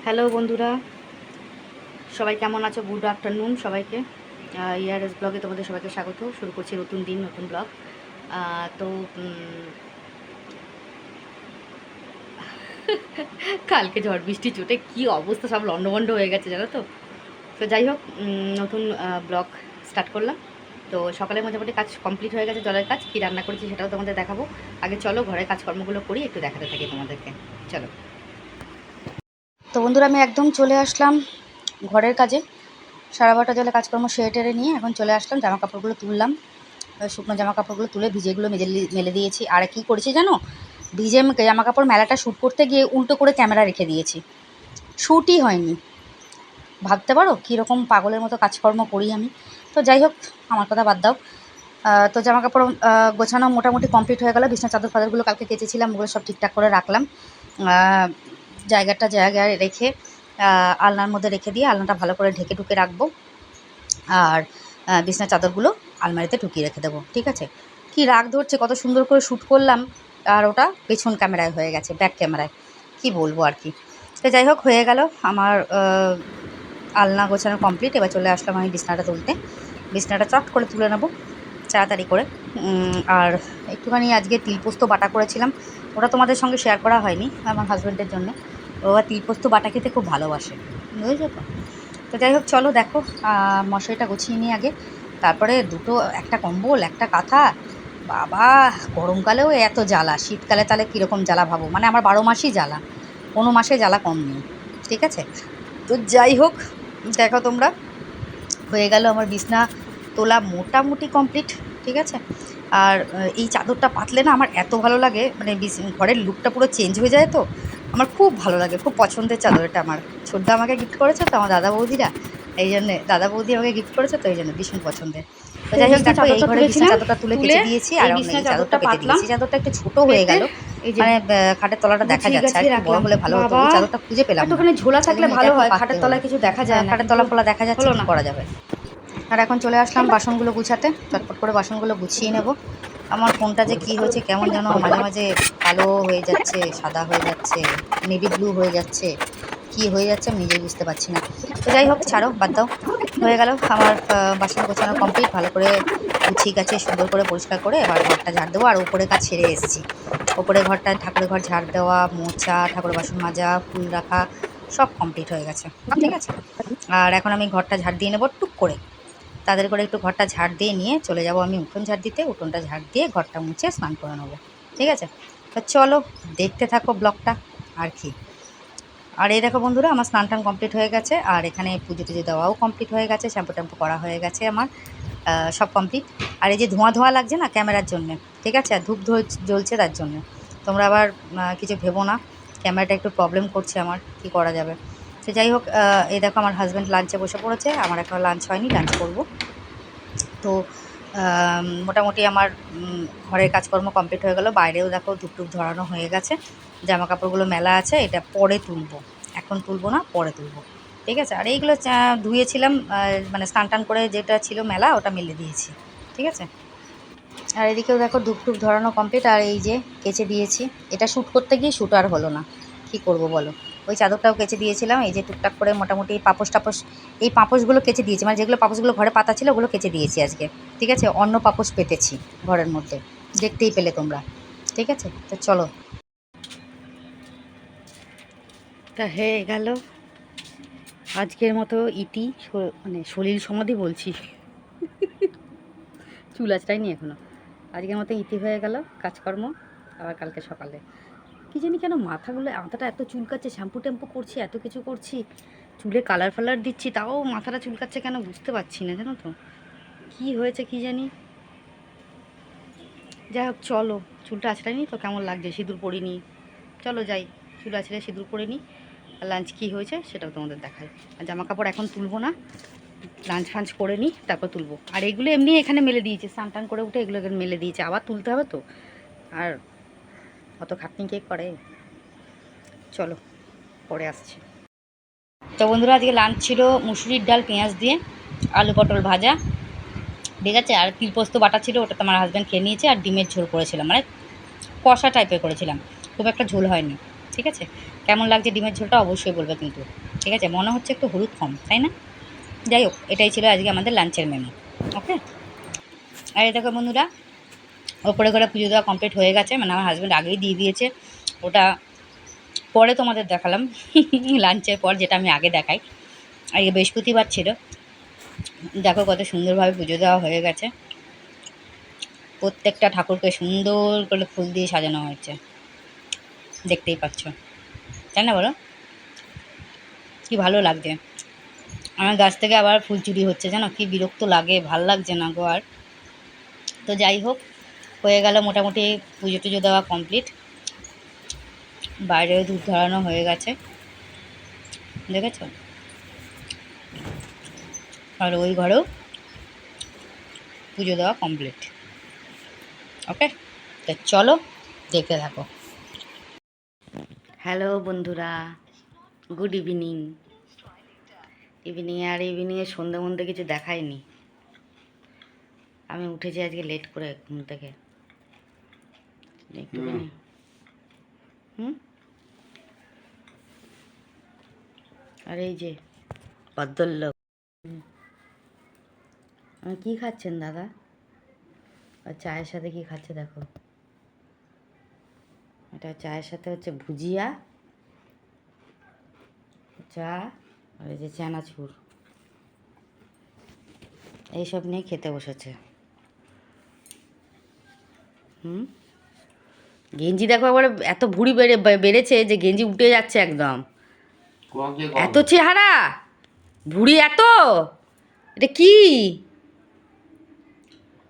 Hello বন্ধুরা, সবাই কেমন আছো? গুড আফটারনুন সবাইকে। ইয়ারএস ব্লগে তোমাদের সবাইকে স্বাগত। শুরু করছি নতুন দিন, নতুন ব্লগ। তো কালকে ঝড় বৃষ্টি চোটে কী অবস্থা, সব লন্ডভন্ড হয়ে গেছে জানো তো। তো যাই হোক, নতুন ব্লগ স্টার্ট করলাম। তো সকালে মোটামুটি কাজ কমপ্লিট হয়ে গেছে, জলের কাজ। কী রান্না করেছি সেটাও তোমাদের দেখাবো। আগে চলো ঘরের কাজকর্মগুলো করি, একটু দেখাতে থাকি তোমাদেরকে। চলো। তো বন্ধুরা, আমি একদম চলে আসলাম ঘরের কাজে। সারা বাটা জলে কাজকর্ম সেরে টেরে নিয়ে এখন চলে আসলাম। জামা কাপড়গুলো তুললাম, শুকনো জামা কাপড়গুলো তুলে ভিজেগুলো মেলে দিয়েছি। আর কি করেছি জানো, ভিজে জামা কাপড় মেলাটা শ্যুট করতে গিয়ে উল্টো করে ক্যামেরা রেখে দিয়েছি, শ্যুটই হয়নি। ভাবতে পারো কীরকম পাগলের মতো কাজকর্ম করি আমি। তো যাই হোক, আমার কথা বাদ দাও। তো জামা কাপড় গোছানো মোটামুটি কমপ্লিট হয়ে গেল। বিছনা চাদর ফাদরগুলো কালকে কেচেছিলাম, ওগুলো সব ঠিকঠাক করে রাখলাম। জায়গায় রেখে আলনার মধ্যে রেখে দিয়ে আলনাটা ভালো করে ঢেকে ঢুকে রাখবো। আর বিছনা চাদরগুলো আলমারিতে ঢুকিয়ে রেখে দেবো। ঠিক আছে। কি রাগ ধরছে, কত সুন্দর করে শ্যুট করলাম, আর ওটা পেছন ক্যামেরায় হয়ে গেছে, ব্যাক ক্যামেরায়। কি বলবো আর কি। তো যাই হোক, হয়ে গেল আমার আলনা গোছানো কমপ্লিট। এবার চলে আসলাম আমি বিছনাটা তুলতে। বিছনাটা চট করে তুলে নেবো তাড়াতাড়ি করে। আর একটুখানি আজকে তিলপোস্ত বাটা করেছিলাম, ওটা তোমাদের সঙ্গে শেয়ার করা হয়নি। আমার হাজব্যান্ডের জন্য ও তিলপোস্ত বাটা খেতে খুব ভালোবাসে, বুঝেছো তো। তো যাই হোক, চলো দেখো, মশারিটা গুছিয়ে নিই আগে, তারপরে একটা কম্বল, একটা কাঁথা। বাবা, গরমকালেও এত জ্বালা, শীতকালে তাহলে কীরকম জ্বালা ভাবো। মানে আমার 12 মাসই জ্বালা, কোনো মাসে জ্বালা কম নেই। ঠিক আছে। তো যাই হোক, দেখো তোমরা, হয়ে গেল আমার বিছনা তোলা মোটামুটি কমপ্লিট। ঠিক আছে। আর এই চাদরটা পাতলে না আমার এত ভালো লাগে, মানে ঘরের লুকটা পুরো চেঞ্জ হয়ে যায়। তো আমার খুব ভালো লাগে, খুব পছন্দের চাদর এটা। আমার ছোটদা আমাকে গিফট করেছে তো, আমার দাদা বৌদিরা, এই জন্যে দাদা বৌদি আমাকে গিফট করেছে তো, এই জন্য ভীষণ পছন্দের। তো যাই হোক, দেখো এই ঘরে বিছনা চাদরটা তুলে কেচে দিয়েছি, আর এই চাদরটা পেতে দিয়েছি। চাদরটা একটু ছোটো হয়ে গেল, মানে খাটের তলাটা দেখা যাচ্ছে, আর একটু বড় হলে ভালো হতো। ওই চাদরটা খুঁজে পেলাম না, একটুখানি ঝোলা থাকলে ভালো হয়, খাটের তলায় কিছু দেখা যায় না, খাটের তলা ফলা দেখা যাচ্ছে, হলো কি না। করা যাবে। আর এখন চলে আসলাম বাসনগুলো গুছাতে, চটপট করে বাসনগুলো গুছিয়ে নেব। আমার ফোনটা যে কী হয়েছে, কেমন যেন মাঝে মাঝে কালো হয়ে যাচ্ছে, সাদা হয়ে যাচ্ছে, নেভি ব্লু হয়ে যাচ্ছে, কি হয়ে যাচ্ছে আমি নিজেই বুঝতে পারছি না। তো যাই হোক, ছাড়ো, বাদ দাও। হয়ে গেল আমার বাসন গোছানো কমপ্লিট। ভালো করে গুছিয়ে গেছে, সুন্দর করে পরিষ্কার করে এবার ঘরটা ঝাড় দেবো। আর উপরে কাজ ছেড়ে এসেছি, ওপরে ঘরটা, ঠাকুরের ঘর ঝাড় দেওয়া, মোছা, ঠাকুরের বাসন মাজা, ফুল রাখা, সব কমপ্লিট হয়ে গেছে। ঠিক আছে। আর এখন আমি ঘরটা ঝাড় দিয়ে নেবো টুক করে, তাদের করে একটু ঘরটা ঝাড় দিয়ে নিয়ে চলে যাব আমি উঠোন ঝাড় দিতে। উঠোনটা ঝাড় দিয়ে ঘরটা মুছে স্নান করে নেবো। ঠিক আছে। তো চলো দেখতে থাকো ব্লগটা। আর কি, আর এই দেখো বন্ধুরা, আমার স্নান টান কমপ্লিট হয়ে গেছে, আর এখানে পুজো টুজো দেওয়াও কমপ্লিট হয়ে গেছে, শ্যাম্পু ট্যাম্পু করা হয়ে গেছে আমার, সব কমপ্লিট। আর এই যে ধোঁয়া ধোঁয়া লাগছে না ক্যামেরার জন্যে, ঠিক আছে, আর ধূপ জ্বলছে তার জন্য। তোমরা আবার কিছু ভেবো না, ক্যামেরাটা একটু প্রবলেম করছে আমার, কি করা যাবে। তো যাই হোক, এই দেখো আমার হাজব্যান্ড লাঞ্চে বসে পড়েছে, আমার এখনও লাঞ্চ হয়নি, লাঞ্চ করব। তো মোটামুটি আমার ঘরের কাজকর্ম কমপ্লিট হয়ে গেল। বাইরেও দেখো ধূপ টুপ ধরানো হয়ে গেছে, জামা কাপড়গুলো মেলা আছে, এটা পরে তুলবো, এখন তুলবো না, পরে তুলবো। ঠিক আছে। আর এইগুলো ধুয়েছিলাম, মানে স্নান টান করে যেটা ছিল মেলা, ওটা মেলে দিয়েছি। ঠিক আছে। আর এদিকেও দেখো ধূপ টুপ ধরানো কমপ্লিট, আর এই যে কেচে দিয়েছি। এটা শ্যুট করতে গিয়ে শ্যুট আর হলো না, কী করবো বলো। ওই চাদরটাও কেচে দিয়েছিলাম, এই যে টুকটাক করে মোটামুটি পাপোশ টাপোশ, এই পাপোশগুলো কেচে দিয়েছি, মানে যেগুলো পাপোশগুলো ঘরে পাতা ছিল ওগুলো কেচে দিয়েছি আজকে। ঠিক আছে। অন্য পাপোশ পেতেছি ঘরের মধ্যে, দেখতেই পেলে তোমরা। ঠিক আছে। তো চলো। তা হয়ে গেল আজকের মতো ইতি, মানে সলিল সমাধি বলছি, চুল আঁচড়াইনি এখনও। আজকের মতো ইতি হয়ে গেল কাজকর্ম। আবার কালকে সকালে কী জানি কেন মাথাটা এত চুলকাচ্ছে, শ্যাম্পু ট্যাম্পু করছি, এত কিছু করছি, চুলে কালার ফালার দিচ্ছি, তাও মাথাটা চুলকাচ্ছে কেন বুঝতে পারছি না, জানো তো কী হয়েছে কী জানি। যাই হোক, চলো, চুলটা আঁচড়াইনি তো কেমন লাগছে, সিঁদুর পরিনি। চলো যাই, চুল আঁচড়ে সিঁদুর পরে নিই, আর লাঞ্চ কী হয়েছে সেটাও তোমাদের দেখাই। আর জামা কাপড় এখন তুলবো না, লাঞ্চ ফাঞ্চ করে নিই, তারপর তুলবো। আর এগুলো এমনি এখানে মেলে দিয়েছে, স্নান টান করে উঠে এগুলো এখানে মেলে দিয়েছে, আবার তুলতে হবে তো, আর অত খাটনি কে করে। চলো পরে আসছি। তো বন্ধুরা, আজকে লাঞ্চ ছিল মুসুরির ডাল পেঁয়াজ দিয়ে, আলু পটল ভাজা, ঠিক আছে, আর তিলপোস্ত বাটা ছিল, ওটা তো আমার হাজব্যান্ড খেয়ে নিয়েছে। আর ডিমের ঝোল করেছিলাম, মানে কষা টাইপের করেছিলাম, খুব একটা ঝোল হয়নি। ঠিক আছে? কেমন লাগছে ডিমের ঝোলটা অবশ্যই বলবে কিন্তু, ঠিক আছে? মনে হচ্ছে একটু হলুদ কম, তাই না? যাই হোক, এটাই ছিল আজকে আমাদের লাঞ্চের মেনু। ওকে, আর এই দেখো বন্ধুরা, ওপরে করে পুজো দেওয়া কমপ্লিট হয়ে গেছে, মানে আমার হাজব্যান্ড আগেই দিয়ে দিয়েছে। ওটা পরে তোমাদের দেখালাম লাঞ্চের পর, যেটা আমি আগে দেখাই। আজকে বৃহস্পতিবার ছিল, দেখো কত সুন্দরভাবে পুজো দেওয়া হয়ে গেছে। প্রত্যেকটা ঠাকুরকে সুন্দর করে ফুল দিয়ে সাজানো হয়েছে, দেখতেই পাচ্ছ, তাই না বলো? কি ভালো লাগছে। আমার গাছ থেকে আবার ফুল চুরি হচ্ছে, জানো কি বিরক্ত লাগে, ভাল লাগছে না গো আর। তো যাই হোক, হয়ে গেল মোটামুটি পুজো টুজো দেওয়া কমপ্লিট। বাইরেও ধূপ ধরানো হয়ে গেছে, দেখেছো? আর ওই ঘরেও পুজো দেওয়া কমপ্লিট। ওকে, তো চলো দেখতে থাকো। হ্যালো বন্ধুরা, গুড ইভিনিং। ইভিনিংয়ে আর ইভিনিংয়ে সন্ধে মধ্যে কিছু দেখায়নি। আমি উঠেছি আজকে লেট করে ঘুম থেকে একটুখানি। আর এই যে ভদ্রলোক, কী খাচ্ছেন দাদা? আর চায়ের সাথে কি খাচ্ছে দেখো, এটা চায়ের সাথে হচ্ছে ভুজিয়া, চা, আর এই যে চানাচুর, এইসব নিয়ে খেতে বসেছে। গেঞ্জি দেখো একবারে এত ভুঁড়ি বেড়েছে যে গেঞ্জি উঠে যাচ্ছে একদম। এত চেহারা, ভুঁড়ি এত, এটা কি?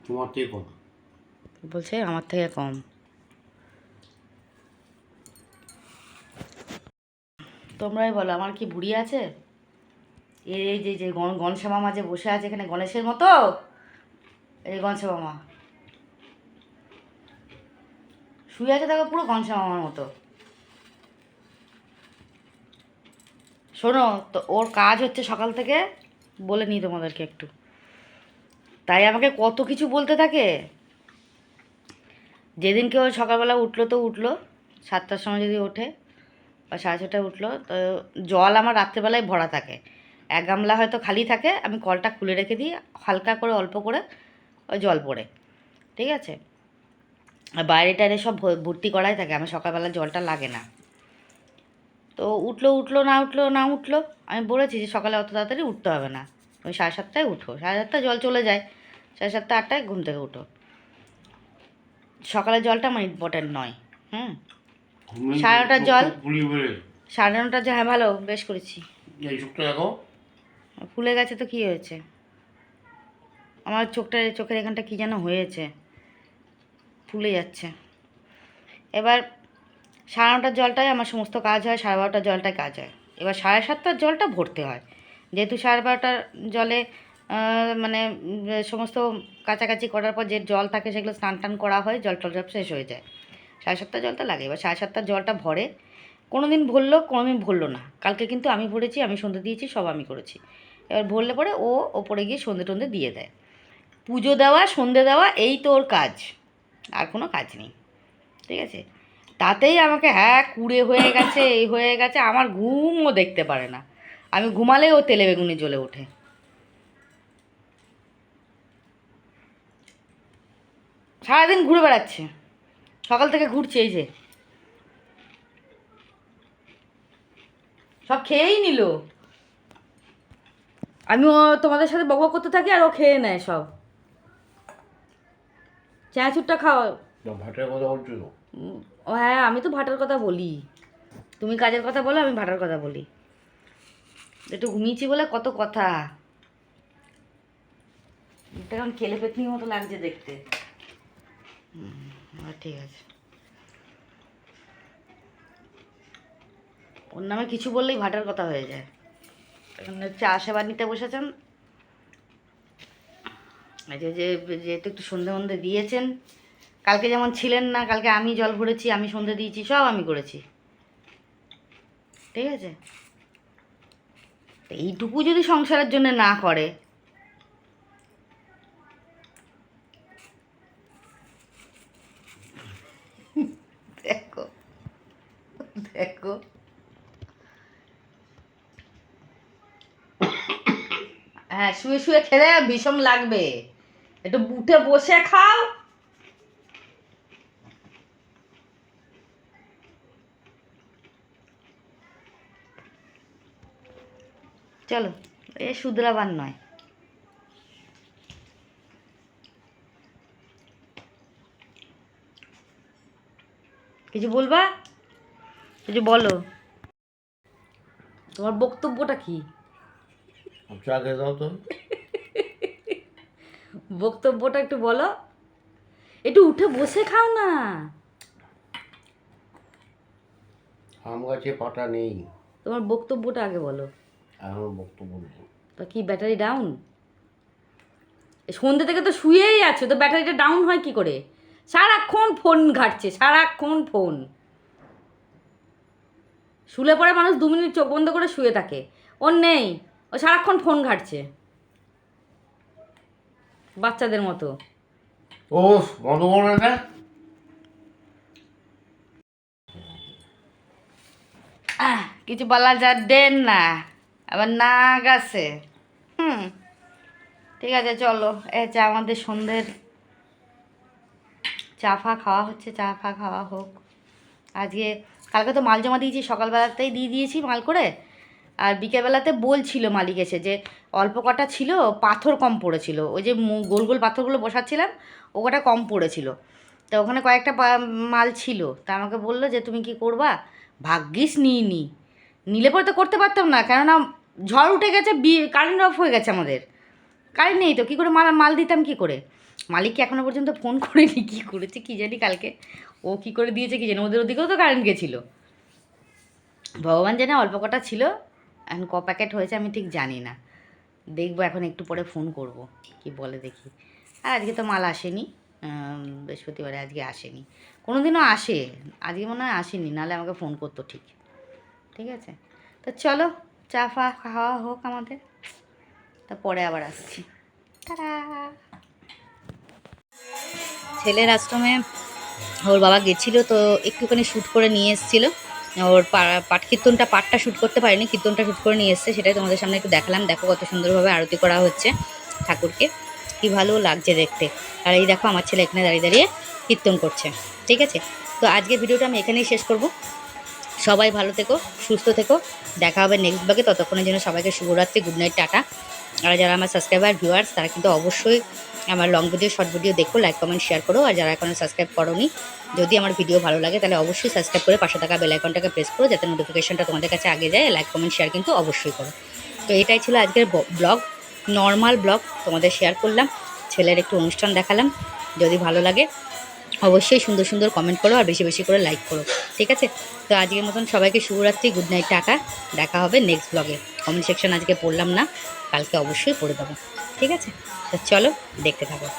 তোমার থেকে কম বলছে আমার থেকে কম। তোমরাই বলো, আমার কি ভুঁড়ি আছে? এই যে যে গণেশ মামা যে বসে আছে এখানে গণেশের মতো, এই গণেশ মামা শুয়ে আছে দেখো, পুরো গণেশ মামার মতো। শোনো তো, ওর কাজ হচ্ছে সকাল থেকে, বলে নিই তোমাদেরকে একটু, তাই আমাকে কত কিছু বলতে থাকে। যেদিনকে ও সকালবেলা উঠলো তো উঠলো 7টার সময় যদি ওঠে বা 6:30টায় উঠলো, তো জল আমার রাত্রেবেলায় ভরা থাকে, এক গামলা হয়তো খালি থাকে, আমি কলটা খুলে রেখে দিই, হালকা করে অল্প করে ওই জল পড়ে, ঠিক আছে? আর বাইরে টাইরে সব ভর্তি করাই থাকে, আমার সকালবেলা জলটা লাগে না। তো উঠলো উঠলো না উঠলো না উঠলো, আমি বলেছি যে সকালে অত তাড়াতাড়ি উঠতে হবে না, ওই 7:30টায় উঠো, 7:30টায় জল চলে যায়, 7:30 8টায় ঘুম থেকে উঠো। সকালের জলটা আমার ইম্পর্ট্যান্ট নয়। 9:30টার জল, 9:30টার জল, হ্যাঁ ভালো, বেশ করেছি। ফুলে গেছে তো কি হয়েছে, আমার চোখের এখানটা কি যেন হয়েছে, ফুলে যাচ্ছে। এবার 9:30টার জলটাই আমার সমস্ত কাজ হয়, 12:30টার জলটায় কাজ হয়। এবার 7:30টার জলটা ভরতে হয়, যেহেতু 12:30টার জলে মানে সমস্ত কাছাকাছি করার পর যে জল থাকে সেগুলো স্নান টান করা হয়, জল টল সব শেষ হয়ে যায়, 7:30টার জলটা লাগে। এবার 7:30টার জলটা ভরে, কোনো দিন ভরলো কোনো দিন ভরলো না। কালকে কিন্তু আমি ভরেছি, আমি সন্ধে দিয়েছি, সব আমি করেছি। এবার ভরলে পরে ও ওপরে গিয়ে সন্ধে টন্ধে দিয়ে দেয়, পুজো দেওয়া সন্ধে দেওয়া, এই তো ওর কাজ, আর কোনো কাজ নেই, ঠিক আছে? তাতেই আমাকে হ্যাঁ কুড়ে হয়ে গেছে, এই হয়ে গেছে, আমার ঘুমও দেখতে পারে না, আমি ঘুমালে ও তেলে বেগুনি জ্বলে ওঠে। সারাদিন ঘুরে বেড়াচ্ছে, সকাল থেকে ঘুরছে, এই যে সব খেয়েই নিল, আমি ও তোমাদের সাথে বকবক করতে থাকি আর ও খেয়ে নেয় সব। চানাচুরটা খাও। ভাটের কথা বলছো? ও হ্যাঁ, আমি তো ভাটার কথা বলি, তুমি কাজের কথা বলো, আমি ভাটার কথা বলি। একটু ঘুমিয়েছি বলে কত কথা, এটা এখন খেলে পেতনির মতো লাগছে দেখতে। ঠিক আছে, ওর নামে কিছু বললেই ভাটার কথা হয়ে যায়। এখন চা সেবা নিতে বসেছেন, এই যে যেহেতু একটু সন্ধে মন্ধে দিয়েছেন, কালকে যেমন ছিলেন না, কালকে আমি জল ভরেছি, আমি সন্ধে দিয়েছি, সব আমি করেছি, ঠিক আছে? তো এইটুকু যদি সংসারের জন্য না করে, দেখো দেখো হ্যাঁ, শুয়ে শুয়ে খেলে ভীষণ লাগবে, একটু উঠে বসে খাও। চলো, এ শুধরাবার নয়। কিছু বলবা? কিছু বলো, তোমার বক্তব্যটা কি? চা খেয়ে দাও তো। বক্তব্যটা একটু বলো, একটু উঠে বসে খাও না। আম গাছে পাতা নেই। তোমার বক্তব্যটা আগে বলো। এখন বক্তব্য বলবো। তা কি ব্যাটারি ডাউন? সন্ধ্যে থেকে তো শুয়েই আছো, তো ব্যাটারিটা ডাউন হয় কি করে? সারাক্ষণ ফোন ঘাঁটছে, সারাক্ষণ ফোন। শুলে পরে মানুষ 2 মিনিট চোখ বন্ধ করে শুয়ে থাকে, ওর নেই, ও সারাক্ষণ ফোন ঘাঁটছে বাচ্চাদের মতো। ও বন্ধ করো না। কিছু বলা যা দেন না, আবার না গেছে। ঠিক আছে, চলো, এই যে আমাদের সন্ধ্যের চা ফা খাওয়া হচ্ছে, চা ফা খাওয়া হোক। আজকে কালকে তো মাল জমা দিয়েছি, সকালবেলাতেই দিয়ে দিয়েছি মাল করে। আর বিকেলবেলাতে বলছিল মালিক এসে যে অল্প কটা ছিল, পাথর কম পড়েছিল, ওই যে গোল গোল পাথরগুলো বসাচ্ছিলাম ও কটা কম পড়েছিল। তো ওখানে কয়েকটা মাল ছিল, তা আমাকে বললো যে তুমি কি করবা, ভাগ্যিস নিইনি, নিলে পরে তো করতে পারতাম না, কেননা ঝড় উঠে গেছে, কারেন্ট অফ হয়ে গেছে আমাদের, কারেন্ট নেই তো কী করে মাল দিতাম কী করে। মালিককে এখনও পর্যন্ত ফোন করিনি, কী করেছে কী জানি কালকে, ও কী করে দিয়েছে কী জানি, ওদের ওদিকেও তো কারেন্ট গেছিলো। ভগবান জানে অল্প কটা ছিল, এখন ক প্যাকেট হয়েছে আমি ঠিক জানি না, দেখবো এখন একটু পরে ফোন করব, কি বলে দেখি। আর আজকে তো মাল আসেনি, বৃহস্পতিবারে আজকে আসেনি, কোনো দিনও আসে, আজকে মনে হয় আসেনি, নাহলে আমাকে ফোন করতো ঠিক। ঠিক আছে, তো চলো চা ফা খাওয়া হোক আমাদের, তা পরে আবার আসছি। তারা ছেলের আশ্রমে ওর বাবা গেছিলো, তো একটুখানি শ্যুট করে নিয়ে এসেছিলো। ওর পাঠটা শ্যুট করতে পারেনি, কীর্তনটা শ্যুট করে নিয়ে এসছে, সেটাই তোমাদের সামনে একটু দেখালাম। দেখো কত সুন্দরভাবে আরতি করা হচ্ছে ঠাকুরকে, কি ভালো লাগছে দেখতে। আর এই দেখো আমার ছেলে এখানে দাঁড়িয়ে দাঁড়িয়ে কীর্তন করছে। ঠিক আছে, তো আজকের ভিডিওটা আমি এখানেই শেষ করব। সবাই ভালো থেকো, সুস্থ থেকো, দেখা হবে নেক্সট ব্লগে। ততক্ষণের জন্য সবাইকে শুভরাত্রি, গুড নাইট, টাটা। আর যারা আমার সাবস্ক্রাইবার ভিউয়ার্স, তারা কিন্তু অবশ্যই আমার লং ভিডিও শর্ট ভিডিও দেখো, লাইক কমেন্ট শেয়ার করো। আর যারা এখনও সাবস্ক্রাইব করোনি, যদি আমার ভিডিও ভালো লাগে তাহলে অবশ্যই সাবস্ক্রাইব করে পাশে থাকা বেল আইকনটাকে প্রেস করো, যাতে নোটিফিকেশনটা তোমাদের কাছে আগে যায়। লাইক কমেন্ট শেয়ার কিন্তু অবশ্যই করো। তো এটাই ছিল আজকের ব্লগ, নর্মাল ব্লগ তোমাদের শেয়ার করলাম, ছেলের একটু অনুষ্ঠান দেখালাম। যদি ভালো লাগে অবশ্যই সুন্দর সুন্দর কমেন্ট করো, আর বেশি বেশি করে লাইক করো। ঠিক আছে, তো আজকের মতন সবাইকে শুভরাত্রি, গুড নাইট, টাটা। দেখা হবে নেক্সট ব্লগে। কমেন্ট সেকশন আজকে পড়লাম না, কালকে অবশ্যই পড়ে দেবো। ঠিক আছে, তো চলো দেখতে থাকো।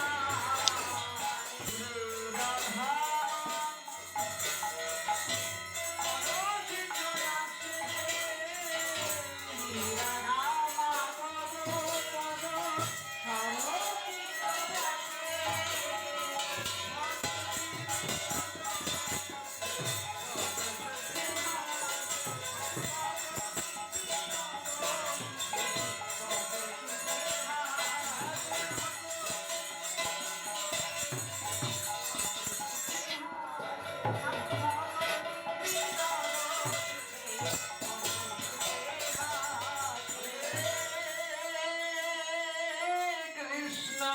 Ram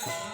Ram Hare